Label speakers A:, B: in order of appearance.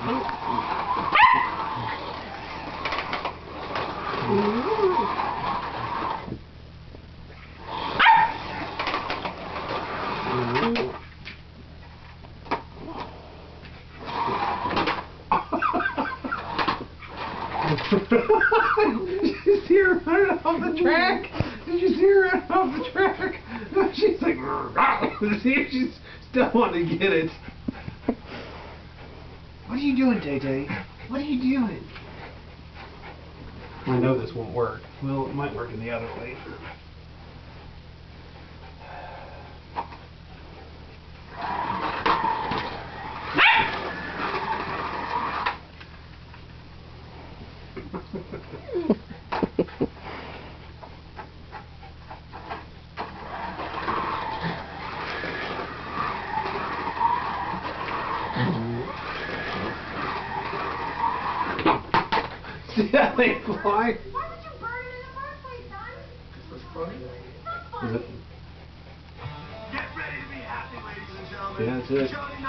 A: Did you see her running off the track? Did you see her running off the track? No, she's like, see if she's still wanting to get it. What are you doing, Tay-Tay? What are you doing? I know this won't work. Well, it might work in the other way. See that thing fly?
B: Why would you burn it in the first place, son?
A: It's funny.
B: It's not funny.
A: Is it?
C: Get ready to be happy, ladies and gentlemen.
A: Yeah, that's it.